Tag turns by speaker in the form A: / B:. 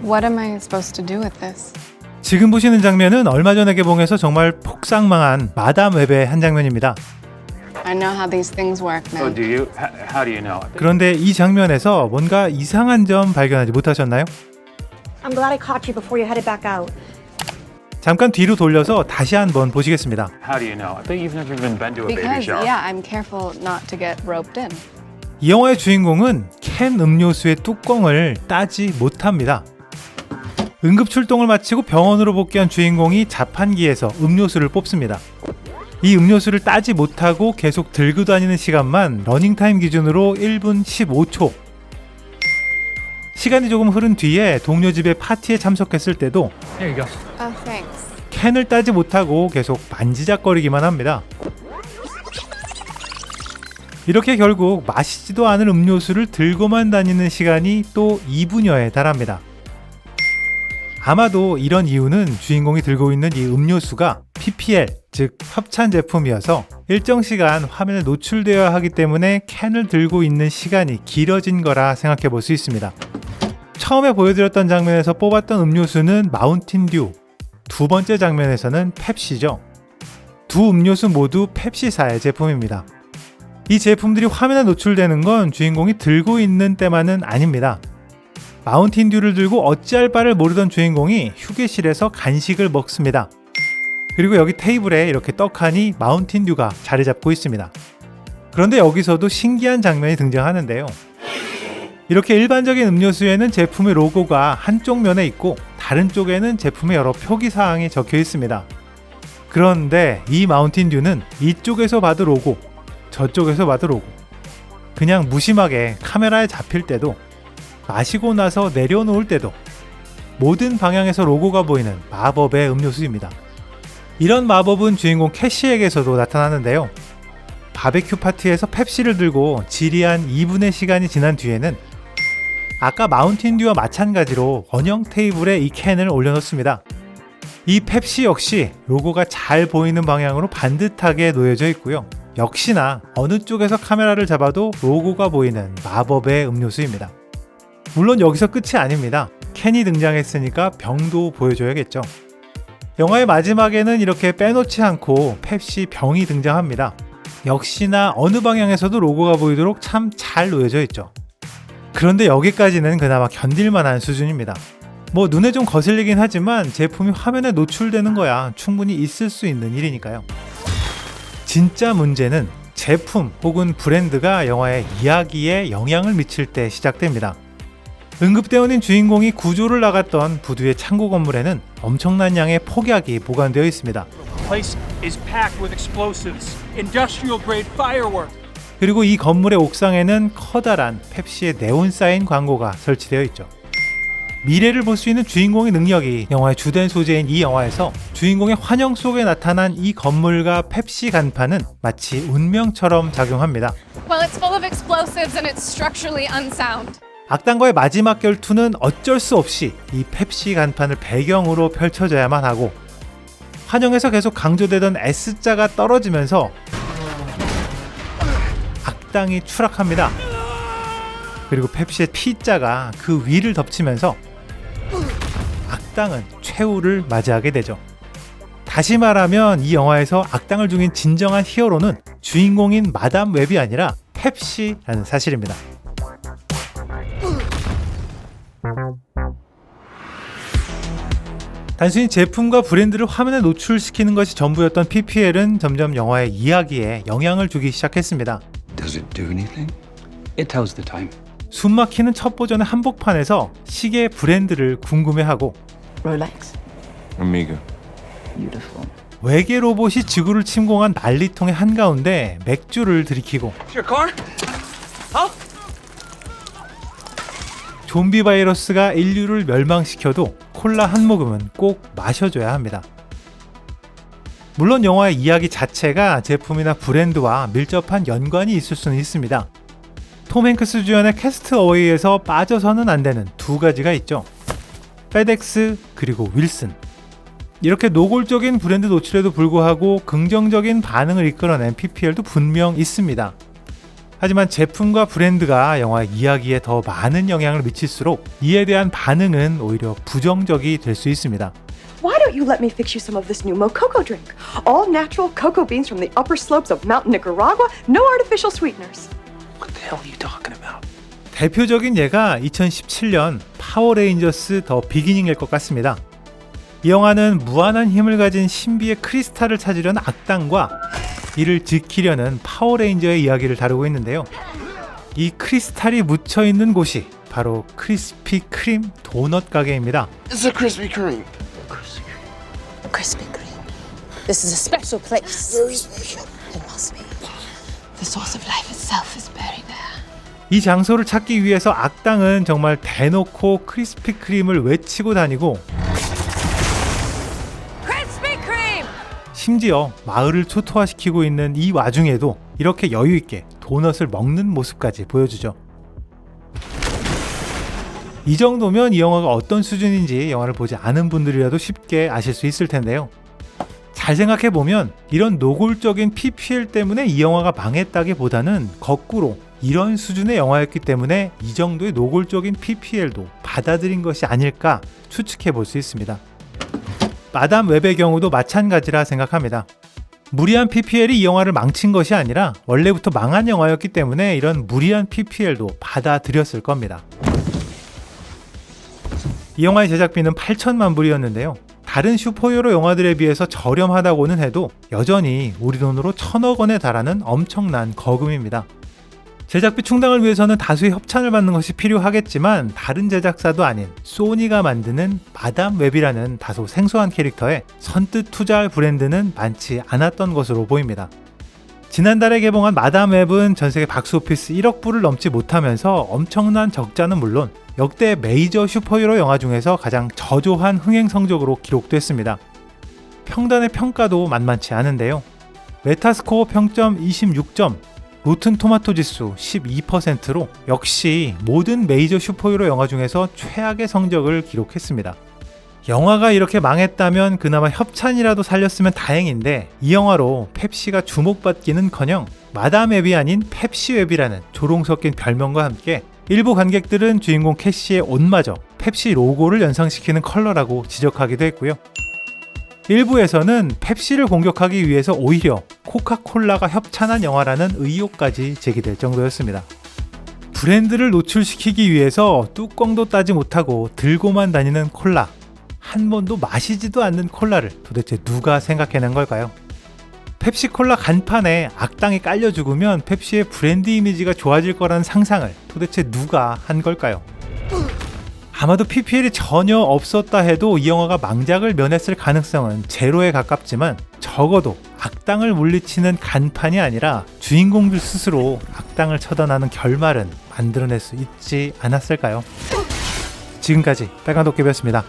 A: What am I supposed to do with this?
B: 지금 보시는 장면은 얼마 전에 개봉해서 정말 폭삭망한 마담 웹의 한 장면입니다.
A: I know how these things work, man.
C: Oh, do you? How do you know?
B: 그런데 이 장면에서 뭔가 이상한 점 발견하지 못하셨나요?
D: I'm glad I caught you before you headed back out.
B: 잠깐 뒤로 돌려서 다시 한번 보시겠습니다.
C: How do you know? I bet you've never even been to a baby
A: Because,
C: shower.
A: yeah, I'm careful not to get roped in.
B: 이 영화의 주인공은 캔 음료수의 뚜껑을 따지 못합니다. 응급 출동을 마치고 병원으로 복귀한 주인공이 자판기에서 음료수를 뽑습니다. 이 음료수를 따지 못하고 계속 들고 다니는 시간만 러닝타임 기준으로 1분 15초. 시간이 조금 흐른 뒤에 동료 집의 파티에 참석했을 때도
C: Here you go.
A: Oh, thanks.
B: 캔을 따지 못하고 계속 만지작거리기만 합니다. 이렇게 결국 마시지도 않은 음료수를 들고만 다니는 시간이 또 2분여에 달합니다. 아마도 이런 이유는 주인공이 들고 있는 이 음료수가 PPL, 즉 협찬 제품이어서 일정 시간 화면에 노출되어야 하기 때문에 캔을 들고 있는 시간이 길어진 거라 생각해 볼 수 있습니다. 처음에 보여드렸던 장면에서 뽑았던 음료수는 마운틴 듀, 두 번째 장면에서는 펩시죠. 두 음료수 모두 펩시사의 제품입니다. 이 제품들이 화면에 노출되는 건 주인공이 들고 있는 때만은 아닙니다. 마운틴 듀를 들고 어찌할 바를 모르던 주인공이 휴게실에서 간식을 먹습니다. 그리고 여기 테이블에 이렇게 떡하니 마운틴 듀가 자리 잡고 있습니다. 그런데 여기서도 신기한 장면이 등장하는데요. 이렇게 일반적인 음료수에는 제품의 로고가 한쪽 면에 있고 다른 쪽에는 제품의 여러 표기사항이 적혀 있습니다. 그런데 이 마운틴 듀는 이쪽에서 봐도 로고, 저쪽에서 봐도 로고, 그냥 무심하게 카메라에 잡힐 때도 마시고 나서 내려놓을 때도 모든 방향에서 로고가 보이는 마법의 음료수입니다. 이런 마법은 주인공 캐시에게서도 나타나는데요. 바베큐 파티에서 펩시를 들고 지리한 2분의 시간이 지난 뒤에는 아까 마운틴 듀와 마찬가지로 원형 테이블에 이 캔을 올려놓습니다. 이 펩시 역시 로고가 잘 보이는 방향으로 반듯하게 놓여져 있고요. 역시나 어느 쪽에서 카메라를 잡아도 로고가 보이는 마법의 음료수입니다. 물론 여기서 끝이 아닙니다. 캔이 등장했으니까 병도 보여줘야겠죠. 영화의 마지막에는 이렇게 빼놓지 않고 펩시 병이 등장합니다. 역시나 어느 방향에서도 로고가 보이도록 참 잘 놓여져 있죠. 그런데 여기까지는 그나마 견딜만한 수준입니다. 뭐 눈에 좀 거슬리긴 하지만 제품이 화면에 노출되는 거야 충분히 있을 수 있는 일이니까요. 진짜 문제는 제품 혹은 브랜드가 영화의 이야기에 영향을 미칠 때 시작됩니다. 응급대원인 주인공이 구조를 나갔던 부두의 창고 건물에는 엄청난 양의 폭약이 보관되어 있습니다.
E: Place is packed with explosives, industrial grade fireworks.
B: 그리고 이 건물의 옥상에는 커다란 펩시의 네온 사인 광고가 설치되어 있죠. 미래를 볼 수 있는 주인공의 능력이 영화의 주된 소재인 이 영화에서 주인공의 환영 속에 나타난 이 건물과 펩시 간판은 마치 운명처럼 작용합니다.
F: Well, it's full of explosives and it's structurally unsound.
B: 악당과의 마지막 결투는 어쩔 수 없이 이 펩시 간판을 배경으로 펼쳐져야만 하고 환영에서 계속 강조되던 S자가 떨어지면서 악당이 추락합니다. 그리고 펩시의 P자가 그 위를 덮치면서 악당은 최후를 맞이하게 되죠. 다시 말하면 이 영화에서 악당을 죽인 진정한 히어로는 주인공인 마담 웹이 아니라 펩시라는 사실입니다. 단순히 제품과 브랜드를 화면에 노출시키는 것이 전부였던 PPL은 점점 영화의 이야기에 영향을 주기 시작했습니다.
G: Does it do anything? It tells the time.
B: 숨막히는 첫 버전의 한복판에서 시계 브랜드를 궁금해하고
H: Rolex.
G: Amiga.
H: Beautiful.
B: 외계 로봇이 지구를 침공한 난리통의 한가운데 맥주를 들이키고
E: Your car? Huh?
B: 좀비 바이러스가 인류를 멸망시켜도 콜라 한 모금은 꼭 마셔줘야 합니다. 물론 영화의 이야기 자체가 제품이나 브랜드와 밀접한 연관이 있을 수는 있습니다. 톰 행크스 주연의 캐스트 어웨이에서 빠져서는 안 되는 두 가지가 있죠. 페덱스 그리고 윌슨. 이렇게 노골적인 브랜드 노출에도 불구하고 긍정적인 반응을 이끌어낸 PPL도 분명 있습니다. 하지만 제품과 브랜드가 영화의 이야기에 더 많은 영향을 미칠수록 이에 대한 반응은 오히려 부정적이 될 수 있습니다.
I: Why don't you let me fix you some of this new Mococo drink? All natural cocoa beans from the upper slopes of Mountain Nicaragua, no artificial sweeteners.
G: What the hell are you talking about?
B: 대표적인 예가 2017년 파워레인저스 더 비기닝일 것 같습니다. 이 영화는 무한한 힘을 가진 신비의 크리스탈을 찾으려는 악당과 이를 지키려는 파워레인저의 이야기를 다루고 있는데요. 이 크리스탈이 묻혀있는 곳이 바로 크리스피 크림 도넛 가게입니다.
J: It's a Krispy Kreme.
H: Krispy Kreme. This is a special place.
J: Very special.
H: It must be. The source of life itself is buried there.
B: 이 장소를 찾기 위해서 악당은 정말 대놓고 크리스피 크림을 외치고 다니고 심지어 마을을 초토화시키고 있는 이 와중에도 이렇게 여유있게 도넛을 먹는 모습까지 보여주죠. 이 정도면 이 영화가 어떤 수준인지 영화를 보지 않은 분들이라도 쉽게 아실 수 있을 텐데요. 잘 생각해보면 이런 노골적인 PPL 때문에 이 영화가 망했다기보다는 거꾸로 이런 수준의 영화였기 때문에 이 정도의 노골적인 PPL도 받아들인 것이 아닐까 추측해볼 수 있습니다. 마담 웹의 경우도 마찬가지라 생각합니다. 무리한 PPL이 이 영화를 망친 것이 아니라 원래부터 망한 영화였기 때문에 이런 무리한 PPL도 받아들였을 겁니다. 이 영화의 제작비는 8천만 불이었는데요. 다른 슈퍼히어로 영화들에 비해서 저렴하다고는 해도 여전히 우리 돈으로 1,000억 원에 달하는 엄청난 거금입니다. 제작비 충당을 위해서는 다수의 협찬을 받는 것이 필요하겠지만 다른 제작사도 아닌 소니가 만드는 마담 웹이라는 다소 생소한 캐릭터에 선뜻 투자할 브랜드는 많지 않았던 것으로 보입니다. 지난달에 개봉한 마담 웹은 전세계 박스오피스 1억 불을 넘지 못하면서 엄청난 적자는 물론 역대 메이저 슈퍼히어로 영화 중에서 가장 저조한 흥행 성적으로 기록됐습니다. 평단의 평가도 만만치 않은데요. 메타스코어 평점 26점, 로튼 토마토 지수 12%로 역시 모든 메이저 슈퍼히어로 영화 중에서 최악의 성적을 기록했습니다. 영화가 이렇게 망했다면 그나마 협찬이라도 살렸으면 다행인데 이 영화로 펩시가 주목받기는커녕 마담 웹이 아닌 펩시 웹이라는 조롱 섞인 별명과 함께 일부 관객들은 주인공 캐시의 옷마저 펩시 로고를 연상시키는 컬러라고 지적하기도 했고요. 일부에서는 펩시를 공격하기 위해서 오히려 코카콜라가 협찬한 영화라는 의혹까지 제기될 정도였습니다. 브랜드를 노출시키기 위해서 뚜껑도 따지 못하고 들고만 다니는 콜라, 한 번도 마시지도 않는 콜라를 도대체 누가 생각해낸 걸까요? 펩시콜라 간판에 악당이 깔려 죽으면 펩시의 브랜드 이미지가 좋아질 거라는 상상을 도대체 누가 한 걸까요? 아마도 PPL이 전혀 없었다 해도 이 영화가 망작을 면했을 가능성은 제로에 가깝지만 적어도 악당을 물리치는 간판이 아니라 주인공들 스스로 악당을 처단하는 결말은 만들어낼 수 있지 않았을까요? 지금까지 빨간도깨비였습니다.